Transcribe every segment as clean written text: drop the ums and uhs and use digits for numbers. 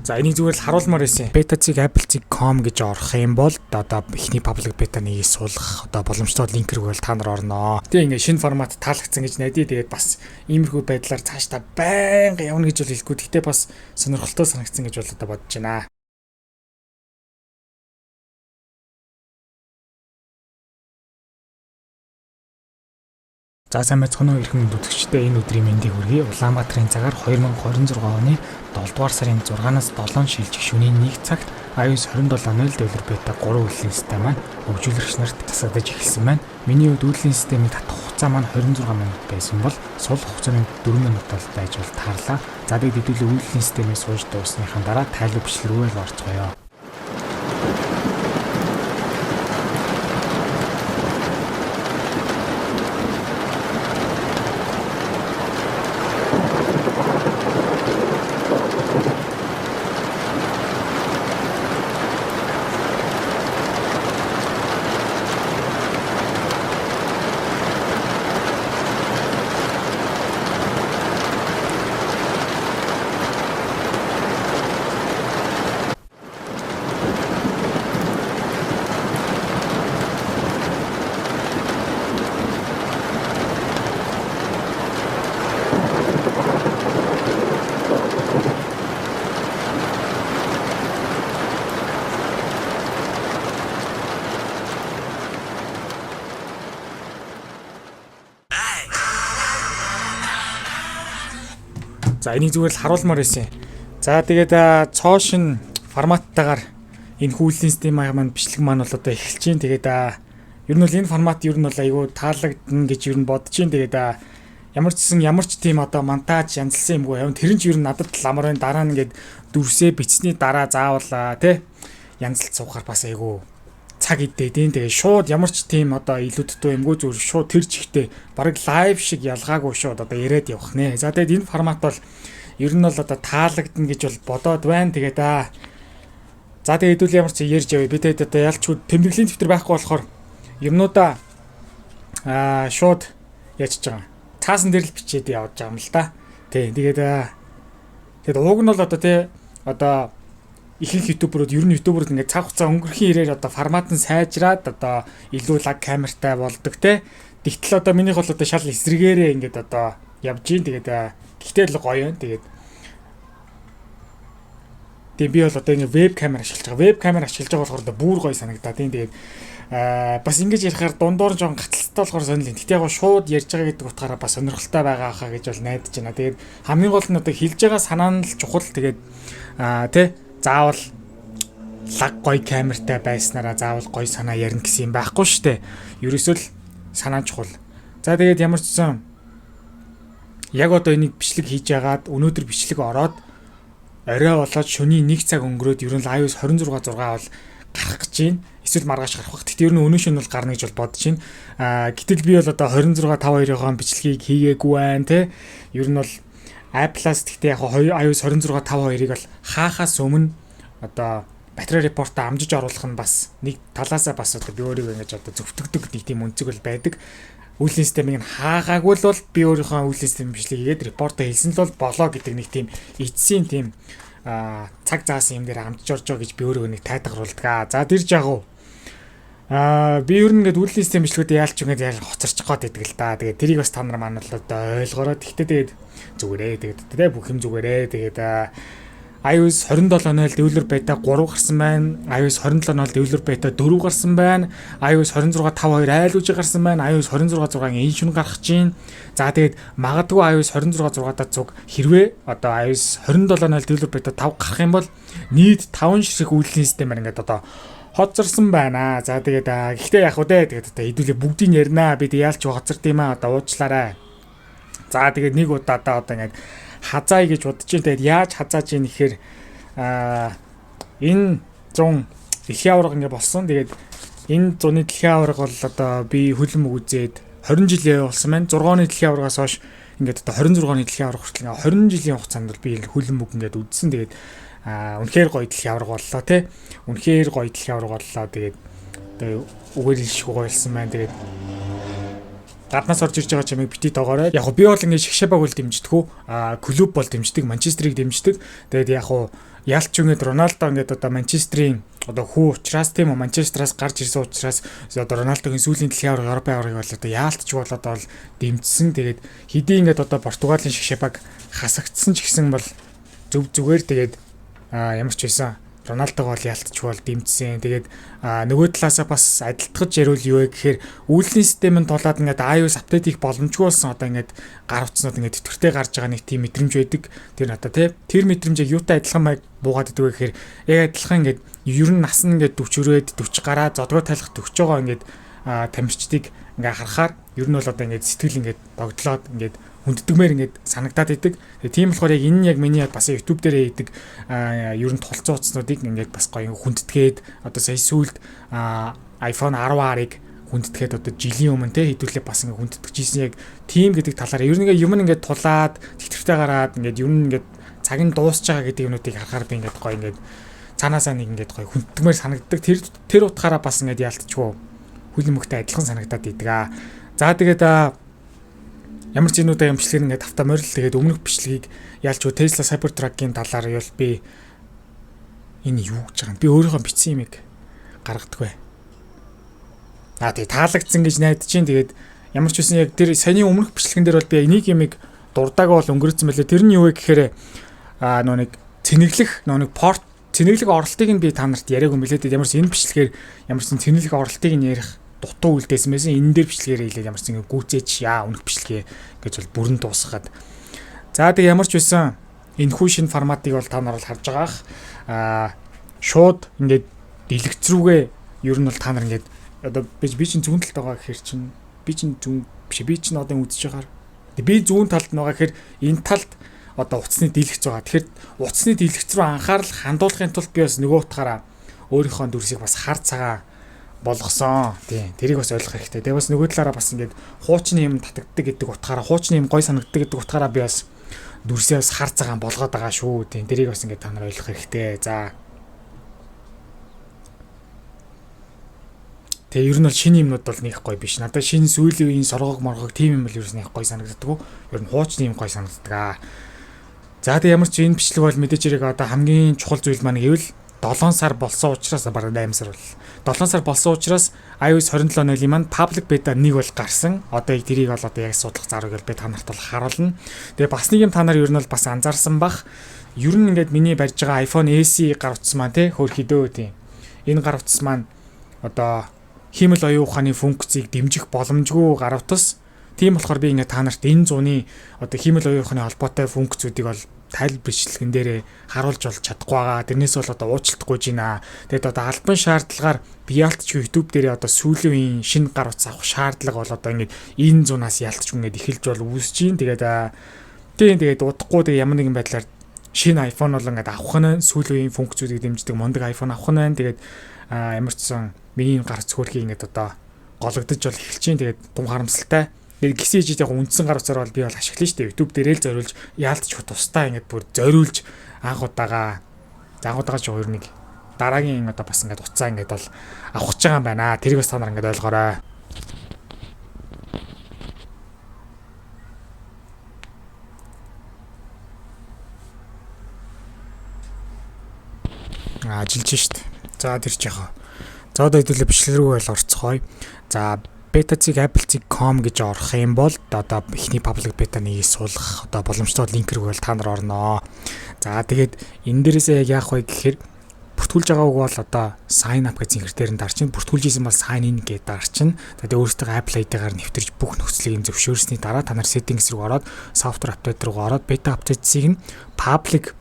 За энийг зүгээр л харуулмаар байсан. Beta.apple.com гэж орох юм бол одоо ихний public beta-ыг суулгах одоо боломжтой линк рүү та нар орноо. Тэгээ ингээ шинэ формат таалагдсан гэж найдаа. Тэгээд бас иймэрхүү байдлаар цаашдаа байнга явна гэж бол хэлэхгүй. Гэхдээ бас сонирхолтой санагдсан гэж бол одоо бодож байна. За сайн байцгаана уу ирхэн үзэгчдээ, энэ өдрийн мэндийг хүргэе. Улаанбаатарын цагаар 2026 оны 7 дугаар сарын 6-наас 7 шилжих шөнийн 1 цагт iOS 27.0 developer beta 3 үйлдвэрлэлийн систем маань хөгжүүлэгч нарт засагдаж эхэлсэн байна. Миний хувьд үйлдвэрлэлийн системийг татах хугацаа маань 26 минут байсан бол сул хугацааны 4 минут бол байж бол таарлаа. За тэгээд хэдүүлээ үйлдвэрлэлийн системийг сууж дуусныхаа дараа тайлбар бичлэг рүү л орцгоё. За энийг зүгээр л харуулмаар байсан. За тэгээд цоошин форматтайгаар энэ үйлдвэрлэлийн систем маань бичлэг маань бол одоо эхэлж байна. Тэгээд ер нь бол энэ формат ер нь бол айгүй таалагдана гэж ер нь бодож байна. Тэгээд ямар ч тийм одоо монтаж янзлсан юмгүй явна. Тэр нь ч ер нь надад ламрын дараа нь ингээд дүрсээ бичсний дараа заавал янзлж суухаар бас айгүй цаг идэв. Тэгээд шууд ямар ч тийм одоо илүүдтэй юмгүй зүгээр шууд тэр чигтээ бараг лайв шиг ялгаагүй шууд одоо яриад явах нэ. За тэгээд энэ формат бол ер нь бол одоо таалагдана гэж бол бодоод байна. Тэгээд за тэгээд хэдүүл ямар ч ярьж явъя. Би тэгээд одоо ялчгүй тэмдэглэлийн дэвтэр байхгүй болохоор юмнуудаа шууд яачиж байгаа. Цаасан дээр л бичээд явж байгаа юм л да. Тэгээд уг нь бол одоо ихэнх ютуберүүд ер нь ютуберүүд ингээд цаг хугацаа өнгөрөхийн ирээр одоо формат нь сайжраад одоо илүү лаг камертай болдог те. Тэгтэл одоо минийх бол одоо шал эсрэгээрээ ингээд одоо явж гин. Тэгээд гэхдээ л гоё юм. Тэгээд би бол одоо ингэ веб камер ашиглаж байгаа. Веб камер ашиглаж байгаа болохоор одоо бүр гоё санагдаад тийм. Тэгээд бас ингэж ярихаар дундуур жоон гацалтай болохоор сонирхол. Гэхдээ яг шууд ярьж байгаа гэдэг утгаараа бас сонирхолтой байгаа хаа гэж бол найдаж байна. Тэгээд хамгийн гол нь одоо хэлж байгаа санаа нь л чухал. Тэгээд заавал лаг гоё камертай байснараа заавал гоё санаа ярина гэсэн юм байхгүй шүү дээ. Ерөөсөө л санаа чухал. За тэгээд ямар ч сан яг одоо энийг бичлэг хийж яагаад өнөөдөр бичлэг ороод орой болоод шөнийн 1 цаг өнгөрөөд ер нь iOS 26.6 бол гарах гэж байна. Эсвэл маргааш гарах бах. Гэхдээ ер нь өнөө шөнө бол гарна гэж бол бодож байна. Гэтэл би бол одоо 26.5.2-ын бичлэгийг хийгээгүй байна те. Ер нь бол Apple-аас гэхдээ яг iOS 26.5.2-ыг бол хаахаас өмнө одоо батаре репортоо амжиж оруулах нь бас нэг талаасаа бас одоо би өөрийгөө ингэж одоо зөвтгдөг нэг тийм үнцэг бол байдаг. Үйлдвэрлэлийн системийг нь хаагаагүй л бол би өөрийнхөө үйлдвэрлэлийн систем бичлэг хийгээд репортоо хийсэн л бол болоо гэдэг нэг тийм эцсийн тийм цаг заасан юм дээр амжиж орж байгаа гэж би өөрийгөө нэг тайлгаруулдаг. За тэр жагуу би ер нь ингээд үйлдвэрлэлийн систем бичлэгүүд яалч ингээд хоцорчих гээд байдаг л да. Тэгээд тэрийг бас та нар маань л одоо ойлгоорой. Тэгтээ тэгээд зүгээрээ тэгээд бүх юм зүгээрээ тэгээд iOS 27.0 developer beta 3 гарсан байна. iOS 27.0 developer beta 4 гарсан байна. iOS 26.5.2 айлуулж гарсан байна. iOS 26.6-гийн энэ шүн гарах чинь. За тэгээд магадгүй iOS 26.6-даа цуг хэрвээ одоо iOS 27.0 developer beta 5 гарах юм бол нийт 5 ширхэг үйлдвэрлэлийн системээр ингээд одоо хоцорсон байна. За тэгээд гэхдээ яг үдэ тэгээд одоо хэдүүлээ бүгдийг ярина. Би яалч хоцорд юм одоо уучлаарай. За тэгээд нэг удаадаа одоо ингээд хазаая гэж бодож байна. Тэгээд яаж хазааж ийн гэхээр энэ 100 дэлхийн аварга ингэ болсон. Тэгээд энэ 100-ны дэлхийн аварга бол одоо би хөлбөмбөг үзээд 20 жил болсон байна. 6 оны дэлхийн аваргаас хойш ингээд одоо 26 оны дэлхийн аварга хүртэл 20 жилийн хугацаанд бол би хөлбөмбөг ингээд үзсэн. Тэгээд үнэхээр гоё дэлхийн аварга боллоо те. Үнэхээр гоё дэлхийн аварга боллоо. Тэгээд одоо үгээр хэлшгүй гойлсон байна. Тэгээд гаднаас орж ирж байгаа чимээг бити доогоорой. Яг би бол ингээд Шгшабаг бол дэмждэг үү? Клуб бол дэмждэг, Манчестерийг дэмждэг. Тэгээд яг яалч ингээд Роналдо ингээд одоо Манчестерийн одоо хүү учраас тийм үү Манчестераас гарч ирсэн учраас одоо Роналдогийн сүүлийн дэлхийн Европын аваргыг бол одоо яалтч болоод бол дэмжсэн. Тэгээд хэдий ингээд одоо Португалийн Шгшабаг хасагдсан ч гэсэн бол зүгээр тэгээд ямар ч байсан Роналдог бол ялтч бол дэмжсэн. Тэгээд нөгөө талаасаа бас адилтгаж ярил юу вэ гэхээр үйлдлийн системийн тулаад ингээд iOS апдейт хийх боломжгүй болсон. Одоо ингээд гар утснууд ингээд төвтөртэй гарч байгаа нэг тийм мэдрэмж байдаг. Тэр надаа тэр мэдрэмжийг юутай адилхан байг буугаад идэв гэхээр яг адилхан ингээд ер нь нас нь ингээд 40 өрөөд 40 гараа зодгоо тайлах 40 байгаа ингээд тамирчдыг ингээд харахаар ер нь бол одоо ингээд сэтгэл ингээд догтлоод ингээд хүнддэгмээр ингээд санагдаад идэг. Тийм болохоор яг энэ яг миний бас YouTube дээрээ идэг ер нь тулцсан утаснуудыг ингээд бас гоё хүндэтгээд одоо сая сүүлд iPhone 10R-ыг хүндэтгээд одоо жилийн өмнө те хэдүүлээ бас ингээд хүндэтгэжсэн яг тийм гэдэг талаар ер нь ингээд юм ингээд тулаад тэтгэртэй гараад ингээд ер нь ингээд цаг нь дуусч байгаа гэдэг юмнуудыг харахаар би ингээд гоё ингээд цаанаасаа нэг ингээд гоё хүндэтгмээр санагддаг. Тэр утгаараа бас ингээд яалтчгүй хүлэн мөхтэй адилхан санагдаад идэг. За тэгээд ямар ч юмудаа юмчлэр ингээд автаа морил тэгээд өмнөх бичлэгийг яалч Tesla Cybertruck-ийн талаар юу би энэ юу гэж байгаа юм. Би өөрийнхөө бичсэн юмыг гаргадаггүй. Тэгээд таалагдсан гэж найдаж чинь тэгээд ямар ч үсэн яг тэр саяны өмнөх бичлэгэн дээр бол би энийг юмыг дурдааг бол өнгөрөөцсөн байлээ. Тэр нь юу вэ гэхээр нөө нэг цэнэглэг оролтыг нь би та нарт яриаг юм билээ. Ямар ч энэ бичлэгээр ямар ч цэнэглэг оролтыг нь ярих дутуу үлдээсэн байсан. Энэ дээр бичлэгээр хэлээд ямар ч ингэ гүйцээч өмнөх бичлэгээ гэж бол бүрэн дуусгаад. За тэг ямар ч байсан энэхүү шинэ форматыг бол та нар бол харж байгаах. Шууд ингээд дэлгэц рүүгээ ер нь бол та нар ингээд одоо би чинь зүүн талд байгаа гэхэр чинь би чинь зүүн биш би чинь одоо үзэж байгаа. Би зүүн талд байгаа гэхэр энэ талд одоо утасны дэлгэц байгаа. Тэгэхээр утасны дэлгэц рүү анхаарал хандуулахын тулд би бас нөгөө утгаараа өөрийнхөө дүрсийг бас хар цагаан болгосон. Тийм. Тэрийг бас ойлгох хэрэгтэй. Тэгээ бас нөгөө талаараа бас ингээд хуучны юм татагддаг гэдэг утгаараа хуучны юм гой санагддаг гэдэг утгаараа би бас дүрсээ бас хар цагаан болгоод байгаа шүү. Тийм. Тэрийг бас ингээд та нар ойлгох хэрэгтэй. За. Тэгээ ер нь бол шинэ юмнууд бол нэг гой биш. Надад шинэ сүүлийн үеийн соргог моргог тийм юм бол ерөөс нэг гой санагддаг. Ер нь хуучны юм гой санагддаг. За тэгээ ямар ч энэ бичлэг бол мэдээж хэрэг одоо хамгийн чухал зүйл маань гэвэл 7 сар болсон учраас бараг 8 сар бол 7 сар болсон учраас iOS 27.0-ийн маань public beta 1 бол гарсан. Одоо тэрийг бол одоо яг судлах зарыг бол би та нарт бол харуулна. Тэгээ бас нэг юм та нар ер нь бол бас анзаарсан бах. Ер нь ингээд миний барьж байгаа iPhone SE гар утас маань те хөөрхөдөө тийм. Энэ гар утас маань одоо хиймэл оюун ухааны функцийг дэмжих боломжгүй гар утас. Тийм болохоор би ингээд та нарт энэ зууны одоо хиймэл оюун ухааны холбоотой функцүүдийг бол тайлбарчлэгэн дээрээ харуулж болж чадахгүй байгаа. Тэрнээс бол одоо уучлалтгүй жинаа. Тэгээд одоо албан шаардлагаар би ялтч YouTube дээрээ одоо сүүлийн үеийн шинэ гар утас авах шаардлага бол одоо ингээд энэ зунаас ялтч ингээд эхэлж бол үүсэж байна. Тэгээд удахгүй тэгээд ямар нэгэн байдлаар шинэ iPhone бол ингээд авах нь сүүлийн үеийн функцүүдийг дэмждэг мундаг iPhone авах нь. Тэгээд ямар ч сан миний гар цөөрхий ингээд одоо гологдож бол эхэлж байна. Тэгээд том харамсалтай. Гисэн хийж яг үндсэн гар утсаар бол би бол ашиглана шүү дээ. YouTube дээрээ л зориулж яалтч тустай ингээд бүр зориулж анх удаага ч хоёр нэг дараагийн одоо бас ингээд утсаа ингээд бол авах гэж байгаа юм байна. Тэрийг бас та нар ингээд ойлгоорой. Ажилж шүү дээ. За тэр ч яхаа. За одоо хэдүүлээ бичлэг рүү бол орцгоё. За beta.apple.com гэж орох юм бол одоо ихний public beta-ыг суулгах одоо боломжтой линк рүү бол та нар орноо. За тэгээд энэ дээрээсээ яг яах вэ гэхээр бүртгүүлж байгаа үг бол одоо sign up гэсэн хэрэг дээр нь дарчин бүртгүүлж исэн бол sign in гэдэг дарчин. Тэгээд өөрсдөө Apple ID-гаар нэвтэрж бүх нөхцөлийг зөвшөөрсөний дараа та нар settings рүү ороод software update руу ороод beta update-ийг нь public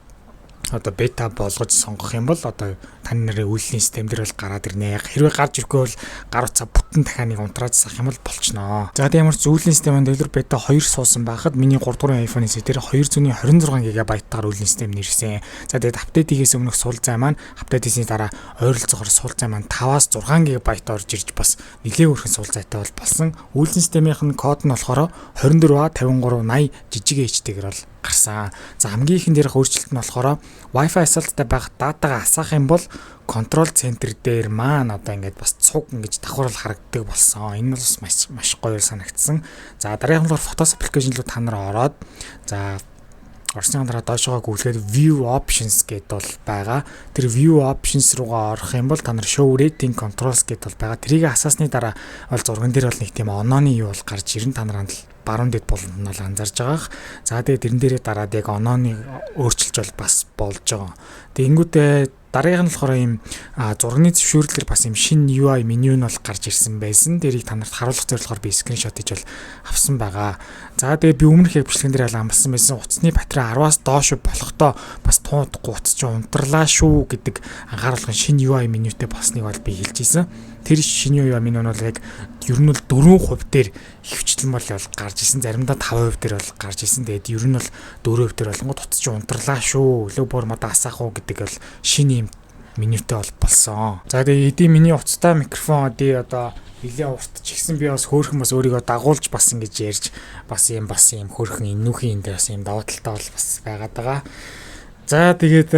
одоо бета болгож сонгох юм бол одоо таны нарын үйлдлийн систем дээр бол гараад ирнэ. Хэрвээ гарч ирэхгүй бол гар утсаа бүтэн дахиад нэг унтрааж сах юм бол болчихноо. За тийм ямар ч үйлдлийн системийн developer бета 2 суусан байхад миний 3 дуурай iPhone-ээс дээр 226 GB-аар үйлдлийн систем нэрсэн. За тэгээд апдейтээс өмнөх суул зай маань апдейтийн дараа ойролцоогоор суул зай маань 5-аас 6 GB орж ирж бас нэлээд өрхөн суул зайтай бол болсон. Үйлдлийн системийнх нь код нь болохоор 24A5380 жижиг HD-гээр бол гарсан. За хамгийн ихэнд ярих өөрчлөлт нь болохоор Wi-Fi асуулттай байх датагаа асаах юм бол контрол центр дээр маань одоо ингээд бас цуг ингэж давхарл үлддэг болсон. Энэ бол маш гоё санагдсан. За дараагийнх нь болохоор Photos application руу та нар ороод за орсны дараа доошоо гүйлгээд view options гэдэг бол байгаа. Тэр view options руугаа орох юм бол та нар show rating controls гэдэг бол байгаа. Тэрийг асаасны дараа бол зурган дээр бол нэг тийм онооны юу бол гарч ирэн та наранд баруун дэд болонд нь бол анзаарж байгаах. За тэгээд тэрэн дээрээ дараад яг онооны өөрчилж бол бас болж байгаа. Тэгэнгүүтээ дараагийнх нь болохоор ийм зургийн зөвшөөрлөөр бас ийм шинэ UI меню нь бол гарч ирсэн байсан. Тэрийг та нарт харуулах зорилгоор би скриншот хийж бол авсан байгаа. За тэгээд би өмнөх яг бичлэгэн дээр амласан байсан утасны батарей 10-аас доош болохдоо бас туудахгүй утас чи унтарлаа шүү гэдэг анхааруулгын шинэ UI менютэй болсныг бол би хэлж ийсэн. Тэр шинэ UI меню нь бол яг ер нь бол 4% дээр хөвчлэн бол гарч исэн. Заримдаа 5% дээр бол гарч исэн. Тэгээд ер нь бол 4% дээр болонгод утас чи унтарлаа шүү. Лөө бүр мада асаах уу гэдэг бол шинэ менютэй бол болсон. За тэгээд эдийн миний уцтай микрофон одоо нэлээд урт ч ихсэн би бас хөөрхөн бас өөрийгөө дагуулж бас ингэж ярьж бас юм хөөрхөн инүүхийн энэ бас юм даваа талтай бол бас байгаад байгаа. За тэгээд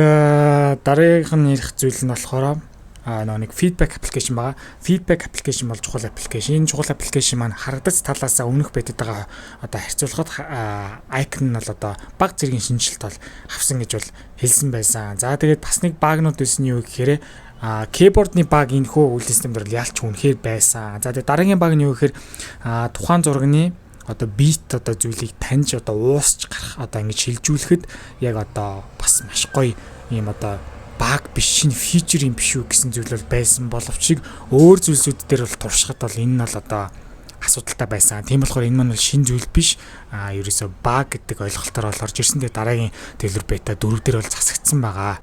дараагийнх нь ярих зүйл нь болохоор нэг feedback application байгаа. Feedback application бол чухал application. Энэ чухал application маань харагдаж талаас өмнөх байдаг байгаа одоо харьцуулахад icon нь бол одоо баг зэргийн шинжилэлт бол авсан гэж бол хэлсэн байсан. За тэгээд бас нэг багнууд байсан юу гэхээр keyboard-ны баг энэхүү үйл системээр ялч үнэхээр байсан. За тэгээд дараагийн баг нь юу гэхээр тухайн зургийн одоо beat одоо зүйлийг таньж одоо уусч гарах одоо ингэж шилжүүлэхэд яг одоо бас маш гоё юм одоо баг биш шинэ фичер юм биш үү гэсэн зүйл бол байсан боловч өөр зүйлсүүд дээр бол туршихад бол энэ нь бол одоо асуудалтай байсан. Тийм болохоор энэ маань бол шинэ зүйл биш. Ерөөсөө баг гэдэг ойлголтоор бол орж ирсэн. Тэгээ дараагийн дэлгэр бета 4 дээр бол засагдсан байгаа.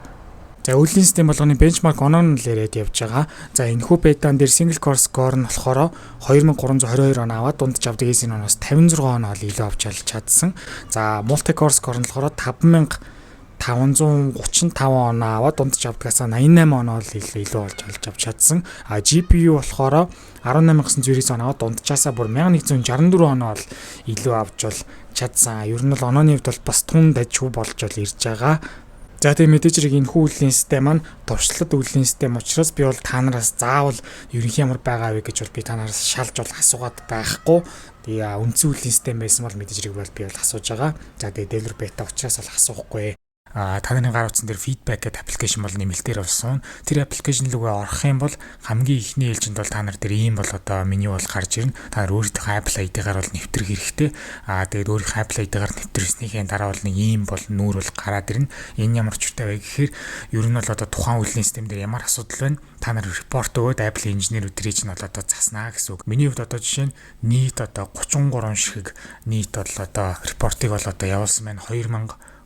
За үеийн систем болгоны бенчмарк оноо нь л яриад явж байгаа. За энэхүү бетан дээр single core score нь болохоор 2322 он аваад дундаж авдаг эсийн оноос 56 он ол илүү авч чадсан. За multi core score нь болохоор 5535 он аваад дундаж авдагаас 88 он ол илүү олж авч чадсан. GPU болохоор 18909 он аваад дундажаасаа бүр 1164 он ол илүү авч бол чадсан. Ер нь бол онооны хувьд бол бас тун дажгүй болж бол ирж байгаа. За тэгээд мэдээж хэрэг энэ хүү үеийн систем маань туршлага үеийн систем учраас би бол та нараас заавал ерөнхий ямар байгаа вэ гэж бол би та нараас шалж бол асуугаад байхгүй. Тэгээ үндсэн үеийн систем байсан бол мэдээж хэрэг бол би бол асууж байгаа. За тэгээд developer beta учраас бол асуухгүй. Та нарын гар утсан дээр feedback гэдэг аппликейшн бол нэмэлтээр болсон. Тэр аппликейшн руугаа орох юм бол хамгийн ихний ээлжинд бол та нар дээр ийм бол одоо меню бол гарч ирнэ. Та нар өөрийнхөө Apple ID-гаар бол нэвтрэх хэрэгтэй. Тэгээд өөрийнхөө Apple ID-гаар нэвтрснийхээ дараа бол нэг ийм бол нүүр бол гараад ирнэ. Энэ ямар ч үтэй вэ гэхээр ер нь бол одоо тухайн үеийн систем дээр ямар асуудал байна? Та нар report өгөөд Apple инженерүүд тэрийг нь бол одоо заснаа гэсэн үг. Миний хувьд одоо жишээ нь нийт одоо 33 ширхэг нийт бол одоо репортыг бол одоо явуулсан байна.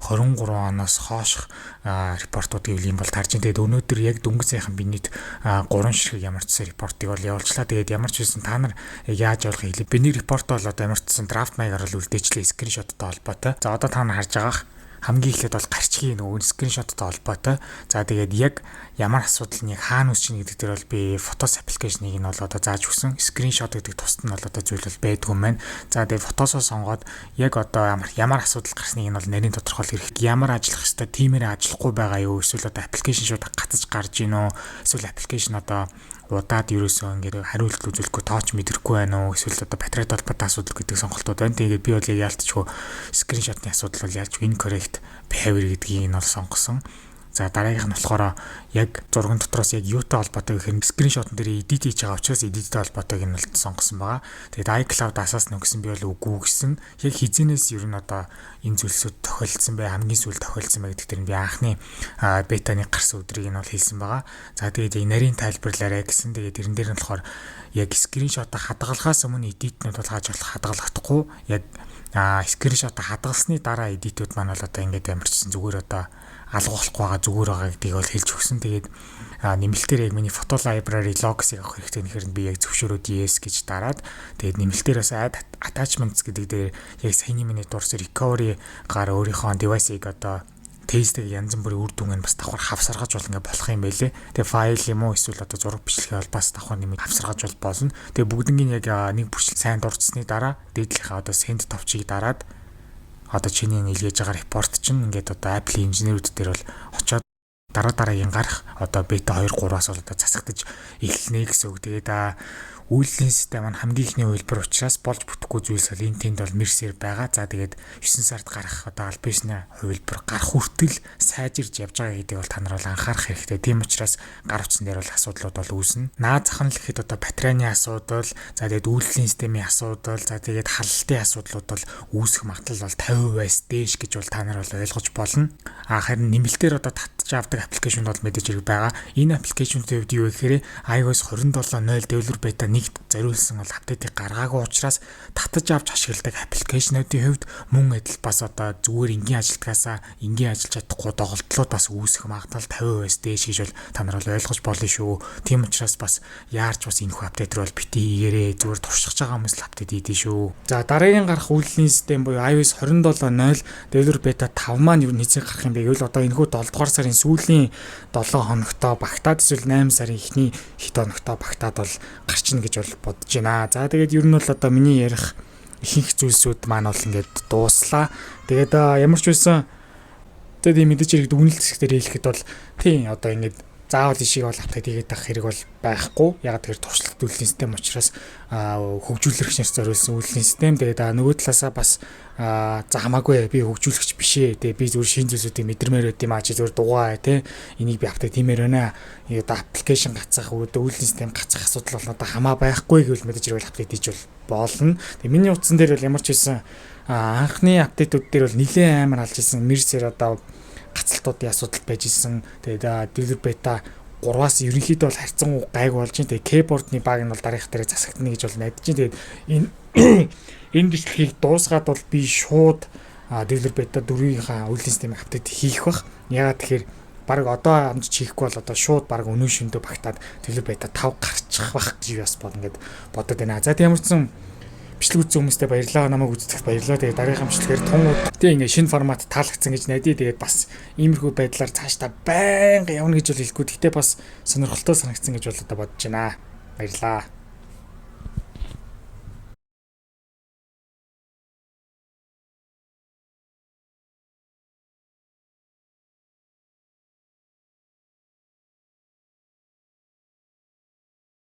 2023 оноос хойших репортууд гэвэл юм бол тарж ин. Тэгээд өнөөдөр яг дөнгөж сайхан би нийт 3 ширхэг ямар ч репортыг бол явуулчлаа. Тэгээд ямар ч байсан та нар яаж явуулах хэлээ. Биний репорт бол одоо ямар ч гэсэн драфт маягаар л үлдээчлээ скриншоттой холбоотой. За одоо та нар харж байгаа хамгийн ихэд бол гарчгийн нөгөө скриншоттой холбоотой. За тэгээд яг ямар асуудал нь хаана үүсч ийн гэдэг дээр бол би Photos application-ыг нь бол одоо зааж өгсөн. Скриншот гэдэг тусад нь бол одоо зүйл бол байдгүй юм байна. За тэгээд Photos-оо сонгоод яг одоо ямар асуудал гарсныг нь бол нарийн тодорхойлох хэрэгтэй. Ямар ажиллах ёстой, тиймээр ажиллахгүй байгаа юу? Эсвэл одоо application шууд гацаж гарч ийн үү? Эсвэл application одоо удаад ерөөсөө ингээд хариулт үзүүлэхгүй тооч мэдрэхгүй байна уу? Эсвэл одоо батарей толботой асуудал гэдэг сонголтууд байна. Тэгээд би бол яг ялтчгүй скриншотны асуудал бол ялч incorrect behavior гэдгийг нь бол сонгосон. За дараагийнх нь болохоор яг зурган дотроос яг юутай холбоотой гэхээр скриншотн дээр edit хийж байгаа учраас editтэй холбоотойг нь бол сонгосон байгаа. Тэгээд iCloud асаас нь гэсэн би бол үгүй гэсэн. Яг хизэнээс ер нь одоо энэ зүйлсүүд тохиолдсон бай, хамгийн сүүл тохиолдсон бай гэдэг дээр би анхны бетаны гарсан өдрийг нь бол хэлсэн байгаа. За тэгээд нарийн тайлбарлаарай гэсэн. Тэгээд тэрэн дээр нь болохоор яг скриншотоо хадгалахаас өмнө edit нь бол хааж болох хадгалахдаггүй. Яг скриншотоо хадгалсны дараа edit-үүд маань бол одоо ингээд ямарчсан зүгээр одоо алга болохгүй байгаа зүгээр байгаа гэдгийг бол хэлж өгсөн. Тэгээд нэмэлтээр яг миний photo library logs-ыг авах хэрэгтэй нэхэр би яг зөвшөөрөөд yes гэж дараад тэгээд нэмэлтээр бас add attachments гэдэг дээр яг саяны миний дурсан recovery гар өөрийнхөө device-ыг одоо тестийг янз бүрийн үр дүнг нь бас давхар хавсаргаж бол ингээ болох юм байлээ. Тэгээ файл юм уу эсвэл одоо зураг бичлэгээ бол бас давхар нэмийг хавсаргаж бол болно. Тэгээ бүгднийг яг нэг бүрчлэг сайн дурдсны дараа дээдлийнхаа одоо send товчийг дараад одоо чиний нийлгээж байгаа репорт чинь ингээд одоо Apple инженерүүд дээр бол очоод дараагийн гарах одоо бета 2 3-аас бол одоо засагдаж эхэлнэ гэсэн үг. Тэгээд үйлдвэрлэлийн систем маань хамгийн ихний хувилбар учраас болж бүтэхгүй зүйлс бол энэ тэнд бол мэрсээр байгаа. За тэгээд 9 сард гарах одоо аль бисний хувилбар гарах хүртэл сайжирж явж байгаа гэдгийг бол та нар бол анхаарах хэрэгтэй. Тийм учраас гар утсан дээр бол асуудлууд бол үүснэ. Наад зах нь л ихэд одоо батарейны асуудал, за тэгээд үйлдвэрлэлийн системийн асуудал, за тэгээд халалтын асуудлууд бол үүсэх магадлал бол 50%-аас дээш гэж бол та нар бол ойлгож болно. Харин нэмэлтээр одоо татж авдаг аппликейшн бол мэдээж хэрэг байгаа. Энэ аппликейшнүүдийн хувьд юу гэхээр iOS 27.0 developer beta 1-д зориулсан бол апдейтыг гаргаагүй учраас татаж авч ашигладаг аппликейшнуудын хувьд мөн адил бас одоо зүгээр энгийн ажилтгаасаа энгийн ажиллаж чадахгүй доголдлууд бас үүсэх магадлал 50%-аас дээш гэж бол та нар бол ойлгож болно шүү. Тийм учраас бас яарч бас энэхүү апдейт руу бити хийгээрээ зүгээр туршиж байгаа хүмүүс л апдейт хийдэж шүү. За дараагийн гарах үйлдвэрлэлийн систем буюу iOS 27.0 developer beta 5 маань юу нэгэн гарах юм бэ гэвэл одоо энэхүү 7 дугаар сарын сүүлийн 7 хоногтоо багтаад эсвэл 8 сарын эхний хэд хоногтоо багтаад бол гарчна гэж бол бодож байна. За тэгээд ер нь бол одоо миний ярих ихэнх зүйлсүүд маань бол ингээд дууслаа. Тэгээд ямар ч байсан тэгээд мэдээж хэрэг дүгнэлт хэсгээр хэлэхэд бол тийм одоо ингээд заавал ишиг бол апдейт хийгээд авах хэрэг бол байхгүй. Яг тэр туршлагатай үйлдвэрлэлийн систем учраас хөгжүүлэгчнээс зориулсан үйлдвэрлэлийн систем. Тэгээд нөгөө талаасаа бас за хамаагүй би хөгжүүлэгч биш ээ. Тэгээд би зүгээр шинэ зүйлсүүдийг мэдэрмээр байд юм аа чи зүгээр дугаа те. Энийг би апдейт хиймээр байна. Одоо аппликейшн гацах үйлдвэрлэлийн систем гацах асуудал бол одоо хамаа байхгүй гэвэл мэдээж хэрэг апдейт хийж болно. Тэгээд миний утсан дээр бол ямар ч байсан анхны апдейтууд дээр бол нэлээд амар алж исэн мэрсээр одоо гацалтуудын асуудал байж исэн. Тэгээд developer beta 3-аас ерөнхийдөө бол харьцан гайг болж байна. Тэгээд keyboard-ны баг нь бол дараах дээр засагдана гэж бол найдаж байна. Тэгээд энэ бичлэгийг дуусгаад бол би шууд developer beta 4-ийнхаа үйлдвэрлэлийн системийг апдейт хийх бах. Ягаад тэгэхээр баг одоо амжиж хийхгүй бол одоо шууд баг өнөө шөндөө багтаад developer beta 5 гарчих бах гэж бас ингээд бодод байна. За тийм ямар ч юм бичлэг үзсэн хүмүүстээ баярлалаа, намайг үздэхэд баярлалаа. Тэгээд дараагийн бичлэгээр тун ингээ шинэ формат таалагдсан гэж найдаа. Тэгээд бас иймэрхүү байдлаар цаашдаа байнга явна гэж бол хэлэхгүй. Гэхдээ бас сонирхолтой санагдсан гэж бол одоо бодож байна. Баярлалаа.